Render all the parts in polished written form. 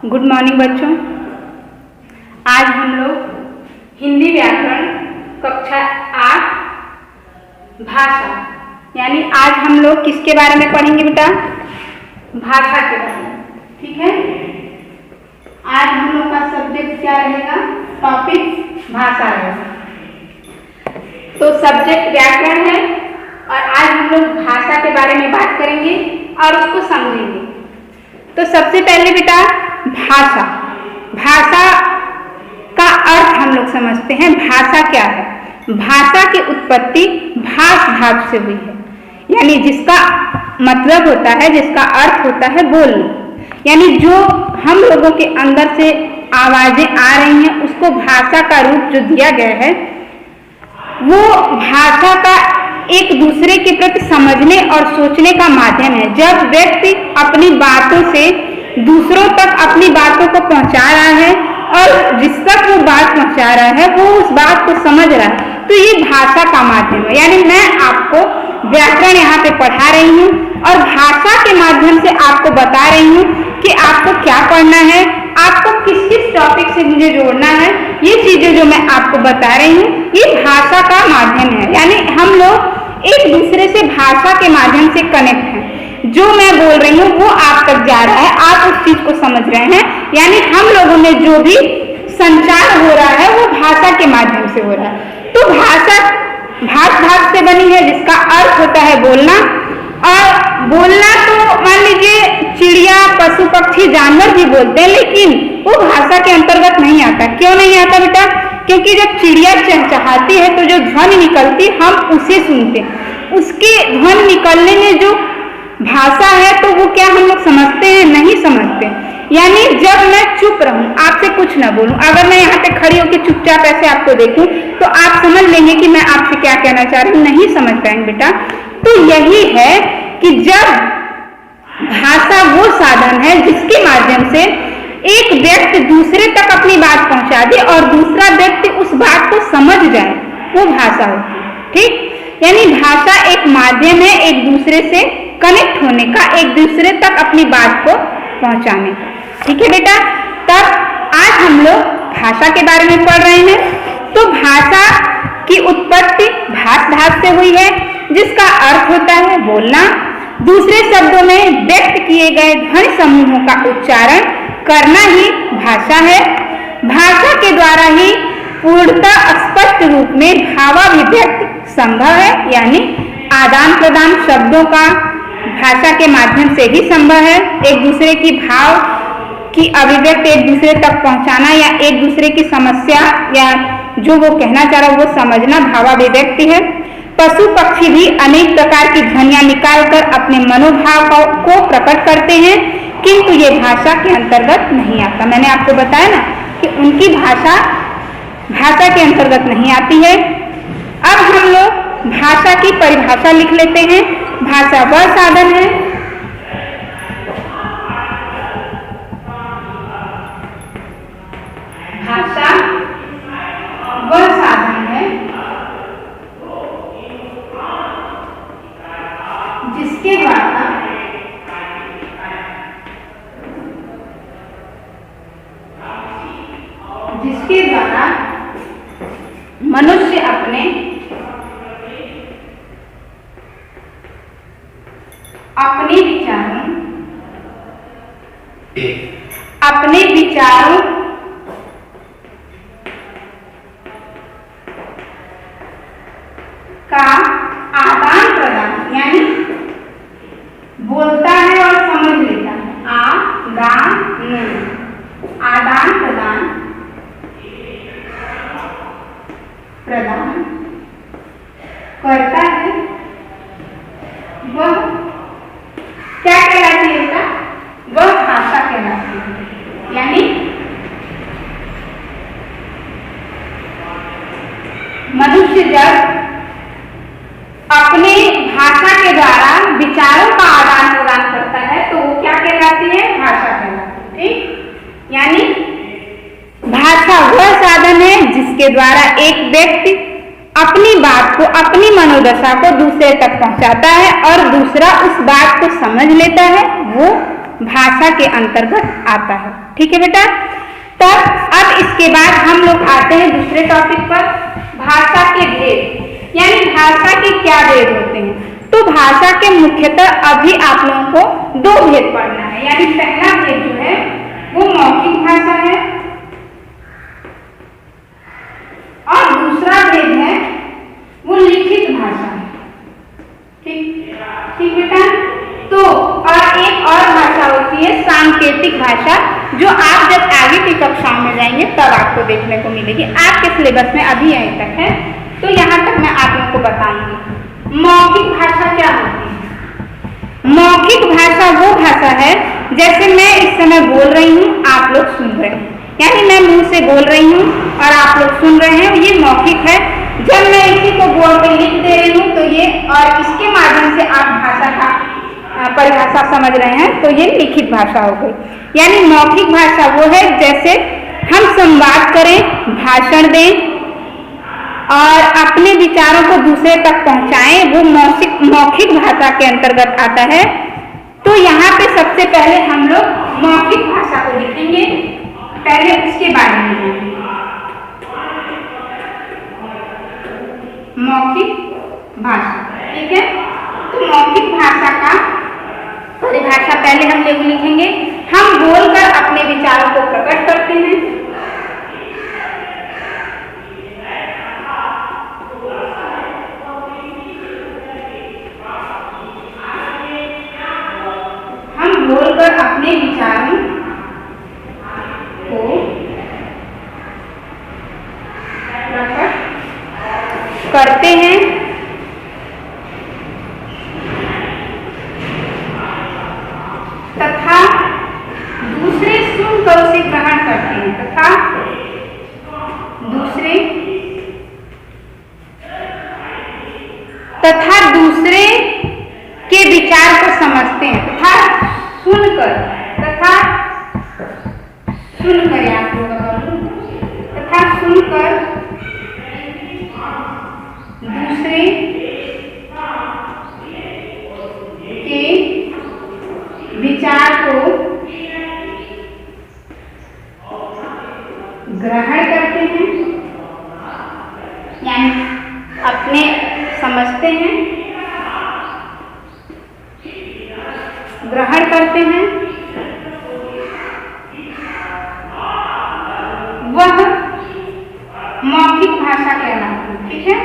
Good morning बच्चों। आज हम लोग हिंदी व्याकरण कक्षा 8 भाषा यानी आज हम लोग किसके बारे में पढ़ेंगे बेटा? भाषा के बारे में। ठीक है, आज हम लोग का सब्जेक्ट क्या रहेगा? टॉपिक भाषा रहेगा। तो सब्जेक्ट व्याकरण है और आज हम लोग भाषा के बारे में बात करेंगे और उसको समझेंगे। तो सबसे पहले बेटा भाषा, भाषा का अर्थ हम लोग समझते हैं। भाषा क्या है? भाषा की उत्पत्ति भाष धातु से हुई है, यानी जिसका मतलब होता है, जिसका अर्थ होता है बोलना। यानी जो हम लोगों के अंदर से आवाजें आ रही हैं उसको भाषा का रूप जो दिया गया है, वो भाषा का एक दूसरे के प्रति समझने और सोचने का माध्यम है। जब व्यक्ति अपनी बातों से दूसरों तक अपनी बातों को पहुंचा रहा है और जिस तक वो बात पहुंचा रहा है वो उस बात को समझ रहा है, तो ये भाषा का माध्यम है। यानी मैं आपको व्याकरण यहाँ पे पढ़ा रही हूँ और भाषा के माध्यम से आपको बता रही हूँ कि आपको क्या पढ़ना है, आपको किस किस टॉपिक से मुझे जोड़ना है। ये चीजें जो मैं आपको बता रही हूँ ये भाषा का माध्यम है। यानी हम लोग एक दूसरे से भाषा के माध्यम से कनेक्ट हैं। जो मैं बोल रही हूँ वो आप तक जा रहा है, आप उस चीज को समझ रहे हैं। यानी हम लोगों में जो भी संचार हो रहा है वो भाषा के माध्यम से हो रहा है। तो भाषा भाष धातु से बनी है जिसका अर्थ होता है बोलना। और बोलना तो मान लीजिए चिड़िया, पशु, पक्षी, जानवर भी बोलते हैं, लेकिन वो भाषा के अंतर्गत नहीं आता। क्यों नहीं आता बेटा? क्योंकि जब चिड़िया चहचहाती है तो जो ध्वनि निकलती हम उसे सुनते हैं। उसके ध्वनि निकलने में जो भाषा है तो वो क्या हम लोग समझते हैं? नहीं समझते। यानी जब मैं चुप रहूं, आपसे कुछ ना बोलूं, अगर मैं यहाँ पे खड़ी होकर चुपचाप ऐसे आपको देखूं तो आप समझ लेंगे कि मैं आपसे क्या कहना चाह रही हूँ। नहीं समझ पाएंगे बेटा। तो यही है कि जब भाषा वो साधन है जिसके माध्यम से एक व्यक्ति दूसरे तक अपनी बात पहुंचा दे और दूसरा व्यक्ति उस बात को समझ जाए, वो भाषा होती है। ठीक, यानी भाषा एक माध्यम है एक दूसरे से कनेक्ट होने का, एक दूसरे तक अपनी बात को पहुंचाने का। ठीक है बेटा, तब आज हम लोग भाषा के बारे में पढ़ रहे हैं। तो भाषा की उत्पत्ति भाष धातु से हुई है जिसका अर्थ होता है बोलना। दूसरे शब्दों में व्यक्त किए गए ध्वनि समूहों का उच्चारण करना ही भाषा है। भाषा के द्वारा ही पूर्णतः स्पष्ट रूप में भावाभिव्यक्ति संभव है, यानी आदान प्रदान शब्दों का भाषा के माध्यम से ही संभव है। एक दूसरे की भाव की अभिव्यक्ति एक दूसरे तक पहुंचाना या एक दूसरे की समस्या या जो वो कहना चाह रहा है वो समझना भावाभिव्यक्ति है। पशु पक्षी भी अनेक प्रकार की ध्वनियां निकालकर अपने मनोभाव को प्रकट करते हैं, किंतु ये भाषा के अंतर्गत नहीं आता। मैंने आपको बताया ना कि उनकी भाषा के अंतर्गत नहीं आती है। अब हम लोग भाषा की परिभाषा लिख लेते हैं। भाषा वह साधन है जिसके द्वारा मनुष्य अपने विचारों का आदान प्रदान, यानी बोलता है और समझ लेता है। आदान प्रदान करता है, वह क्या कहलाती है बेटा? वह भाषा कहलाती है। यानी मनुष्य जब अपने भाषा के द्वारा विचारों का आदान प्रदान करता है तो वो क्या कहलाती है? भाषा कहलाती है। ठीक, यानी भाषा वह साधन है जिसके द्वारा एक व्यक्ति अपनी बात को, अपनी मनोदशा को दूसरे तक पहुंचाता है और दूसरा उस बात को समझ लेता है, वो भाषा के अंतर्गत आता है। ठीक है बेटा। तब अब इसके बाद हम लोग आते हैं दूसरे टॉपिक पर, भाषा के भेद, यानी भाषा के क्या भेद होते हैं। तो भाषा के मुख्यतः अभी आप लोगों को दो भेद पढ़ना है, यानी पहला भेद जो है वो मौखिक भाषा है और दूसरा भेद है वो लिखित भाषा है। ठीक ठीक बेटा। तो और एक और भाषा होती है सांकेतिक भाषा, जो आप जब आगे की कक्षाओं में जाएंगे तब आपको देखने को मिलेगी। आपके सिलेबस में अभी यहीं तक है, तो यहाँ तक मैं आप लोगों को बताऊंगी। मौखिक भाषा क्या होती है? मौखिक भाषा वो भाषा है जैसे मैं इस समय बोल रही हूँ, आप लोग सुन रहे हैं, यानी मैं मुंह से बोल रही हूँ और आप लोग सुन रहे हैं, ये मौखिक है। जब मैं इसी को बोर्ड पे लिख दे रही हूँ तो ये, और इसके माध्यम से आप भाषा का परिभाषा समझ रहे हैं, तो ये लिखित भाषा हो गई। यानी मौखिक भाषा वो है जैसे हम संवाद करें, भाषण दें और अपने विचारों को दूसरे तक पहुंचाएं, वो मौखिक भाषा के अंतर्गत आता है। तो यहाँ पे सबसे पहले हम लोग मौखिक भाषा को लिखेंगे, पहले उसके बारे में जानेंगे। मौखिक भाषा, ठीक है। तो मौखिक भाषा का परिभाषा पहले हम लोग लिखेंगे। हम बोलकर अपने विचारों को प्रकट करते हैं। हम बोलकर अपने विचारों को प्रकट करते हैं तथा दूसरे सुनकर उसे ग्रहण करते हैं, तथा दूसरे के विचार को समझते हैं, तथा सुनकर याद होगा, तथा सुनकर दूसरे के विचार को ग्रहण करते हैं, यानी अपने समझते हैं, ग्रहण करते हैं, वह मौखिक भाषा कहलाती है। ठीक है।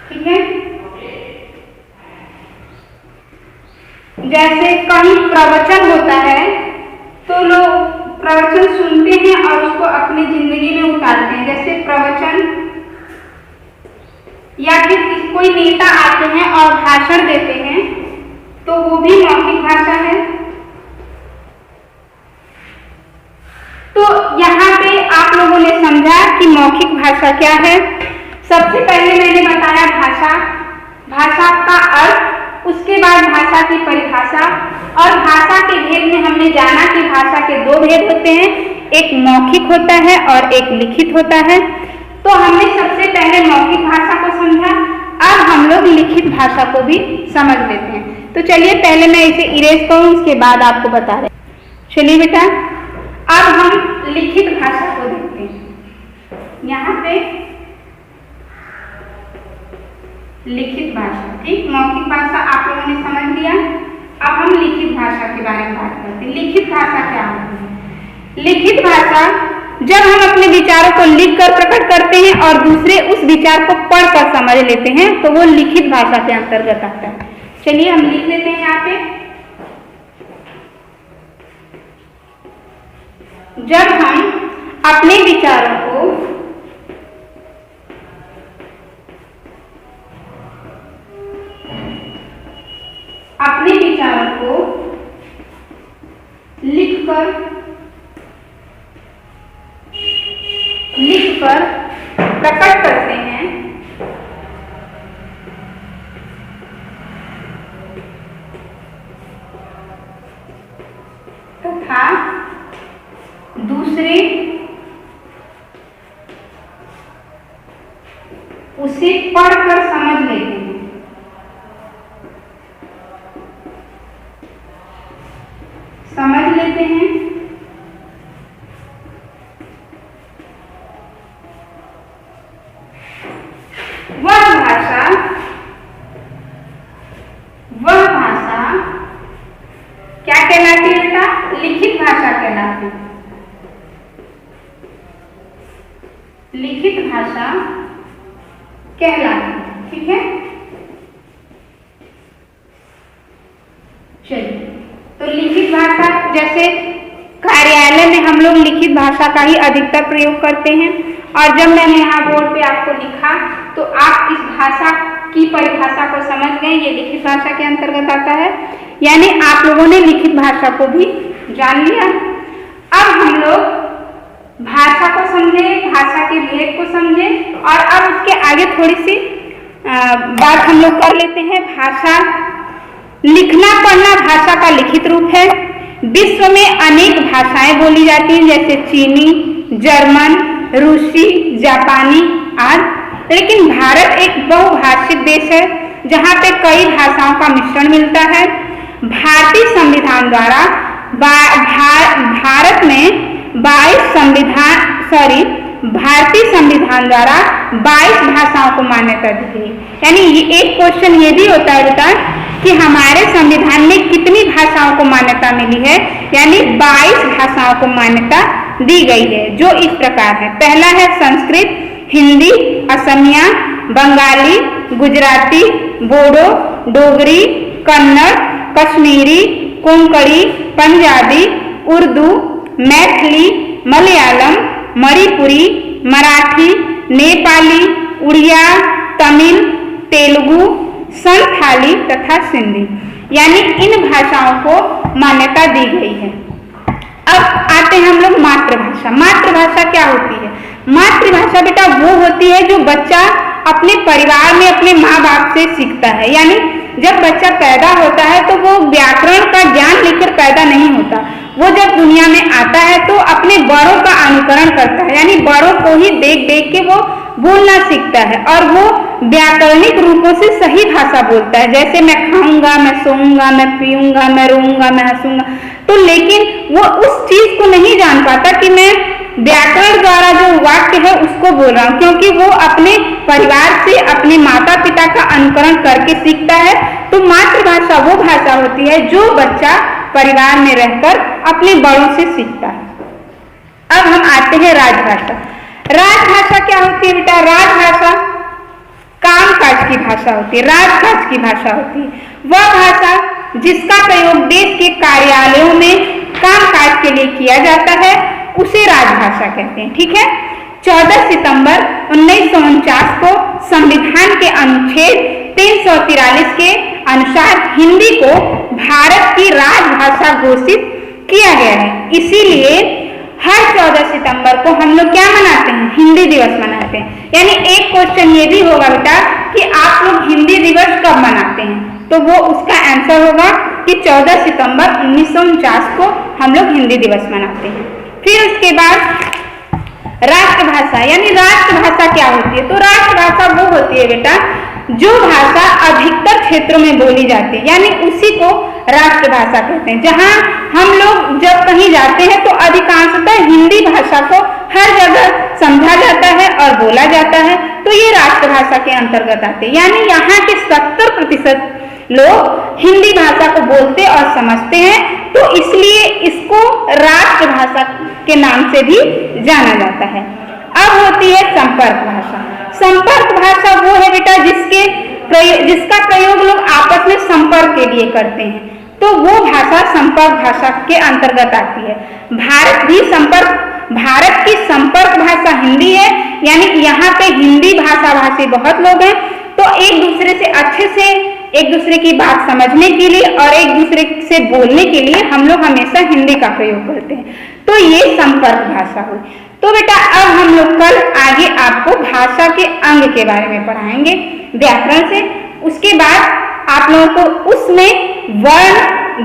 ठीक है। जैसे कहीं प्रवचन होता है तो लोग प्रवचन सुनते हैं और उसको अपनी जिंदगी में उतारते हैं। जैसे प्रवचन, या फिर कोई नेता आते हैं और भाषण देते हैं, तो वो भी मौखिक भाषा है। तो यहाँ पे आप लोगों ने समझा कि मौखिक भाषा क्या है। सबसे पहले मैंने बताया भाषा का अर्थ, उसके बाद भाषा की परिभाषा, और भाषा के भेद में हमने जाना कि भाषा के दो भेद होते हैं, एक मौखिक होता है और एक लिखित होता है। तो हमने सबसे पहले मौखिक भाषा को समझा, अब हम लोग लिखित भाषा को भी समझ लेते हैं। तो चलिए पहले मैं इसे इरेज करूँ, उसके बाद आपको बता रहे। चलिए बेटा, अब हम लिखित भाषा को देखते हैं। यहाँ पे लिखित भाषा, ठीक, मौखिक भाषा आप लोगों ने समझ लिया। अब हम लिखित भाषा के बारे में बात करते हैं। लिखित भाषा क्या होती है? लिखित भाषा जब हम अपने विचारों को लिखकर प्रकट करते हैं और दूसरे उस विचार को पढ़कर समझ लेते हैं, तो वो लिखित भाषा के अंतर्गत आता है। चलिए हम लिख लेते हैं यहाँ पे। जब हम अपने विचारों को लिखकर प्रकट करते हैं, तथा दूसरे उसे पढ़कर समझ लेते हैं। समझ लेते हैं। वह भाषा क्या कहलाती है बेटा? लिखित भाषा कहलाती है। लिखित भाषा कहलाती है। ठीक है, चलिए, तो लिखित भाषा जैसे कार्यालय में हम लोग लिखित भाषा का ही अधिकतर प्रयोग करते हैं, और जब मैंने यहाँ बोर्ड पे आपको लिखा तो आप इस भाषा की परिभाषा को समझ गए, ये लिखित भाषा के अंतर्गत आता है, यानी आप लोगों ने लिखित भाषा को भी जान लिया। अब हम लोग भाषा को समझे, भाषा के भेद को समझे, और अब उसके आगे थोड़ी सी बात हम लोग कर लेते हैं। भाषा, लिखना पढ़ना भाषा का लिखित रूप है। विश्व में अनेक भाषाएं बोली जाती हैं, जैसे चीनी, जर्मन, रूसी, जापानी आदि। लेकिन भारत एक बहुभाषिक देश है जहाँ पे कई भाषाओं का मिश्रण मिलता है। भारतीय संविधान द्वारा भारत में 22 भाषाओं को मान्यता दी गई। यानी ये एक क्वेश्चन ये भी होता है बेटा कि हमारे संविधान में कितनी भाषाओं को मान्यता मिली है, यानी 22 भाषाओं को मान्यता दी गई है, जो इस प्रकार है। पहला है संस्कृत, हिंदी, असमिया, बंगाली, गुजराती, बोडो, डोगरी, कन्नड़, कश्मीरी, कोंकणी, पंजाबी, उर्दू, मैथिली, मलयालम, मणिपुरी, मराठी, नेपाली, उड़िया, तमिल, तेलुगु, संथाली तथा सिंधी, यानी इन भाषाओं को मान्यता दी गई है। अब आते हैं हम लोग मातृभाषा। मातृभाषा क्या होती है? मातृभाषा बेटा वो होती है जो बच्चा अपने परिवार में अपने माँ बाप से सीखता है। यानी जब बच्चा पैदा होता है तो वो व्याकरण का ज्ञान लेकर पैदा नहीं होता, वो जब दुनिया में आता है तो अपने बड़ों का अनुकरण करता है, यानी बड़ों को ही देख देख के वो बोलना सीखता है, और वो व्याकरणिक रूपों से सही भाषा बोलता है। जैसे मैं खाऊंगा, मैं सोऊंगा, मैं पीऊंगा, मैं रोऊंगा, मैं हंसूंगा, तो लेकिन वो उस चीज को नहीं जान पाता कि मैं व्याकरण द्वारा जो वाक्य है उसको बोल रहा हूँ, क्योंकि वो अपने परिवार से, अपने माता पिता का अनुकरण करके सीखता है। तो मातृभाषा वो भाषा होती है जो बच्चा परिवार में रहकर अपने बड़ों से सीखता है। अब हम आते हैं राजभाषा। राजभाषा क्या होती है बेटा? राजभाषा कामकाज की भाषा होती है, राजकाज की भाषा होती है। वह भाषा जिसका प्रयोग देश के कार्यालयों में कामकाज के लिए किया जाता है उसे राजभाषा कहते हैं। ठीक है, 14 सितंबर 1949 को संविधान के अनुच्छेद 343 के अनुसार हिंदी को भारत की राजभाषा घोषित किया गया है। इसीलिए हर 14 सितंबर को हम लोग क्या मनाते हैं? हिंदी दिवस मनाते हैं। यानी एक क्वेश्चन ये भी होगा बेटा कि आप लोग हिंदी दिवस कब मनाते हैं, तो वो उसका आंसर होगा कि 14 सितंबर 1949 को हम लोग हिंदी दिवस मनाते हैं। फिर उसके बाद राष्ट्रभाषा, यानी राष्ट्रभाषा क्या होती है? तो राष्ट्रभाषा वो होती है बेटा जो भाषा अधिकतर क्षेत्रों में बोली जाती है, यानी उसी को राष्ट्रभाषा कहते हैं। जहां हम लोग जब कहीं जाते हैं तो अधिकांशतः हिंदी भाषा को हर जगह समझा जाता है और बोला जाता है, तो ये राष्ट्रभाषा के अंतर्गत आते हैं। यानी यहाँ के 70% लोग हिंदी भाषा को बोलते और समझते हैं, तो इसलिए इसको राष्ट्रभाषा के नाम से भी जाना जाता है। अब होती है संपर्क भाषा। संपर्क भाषा वो है बेटा जिसका प्रयोग लोग आपस में संपर्क के लिए करते हैं, तो वो भाषा संपर्क भाषा के अंतर्गत आती है। भारत की संपर्क भाषा हिंदी है, यानी यहाँ पे हिंदी भाषा भाषी बहुत लोग हैं, तो एक दूसरे से अच्छे से एक दूसरे की बात समझने के लिए और एक दूसरे से बोलने के लिए हम लोग हमेशा हिंदी का प्रयोग करते हैं, तो ये संपर्क भाषा हुई। तो बेटा अब हम लोग कल आगे आपको भाषा के अंग के बारे में पढ़ाएंगे व्याकरण से। उसके बाद आप लोगों को उसमें वर्ण,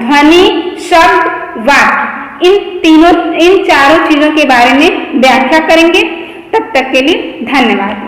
ध्वनि, शब्द, वाक्य इन चारों चीजों के बारे में व्याख्या करेंगे। तब तक के लिए धन्यवाद।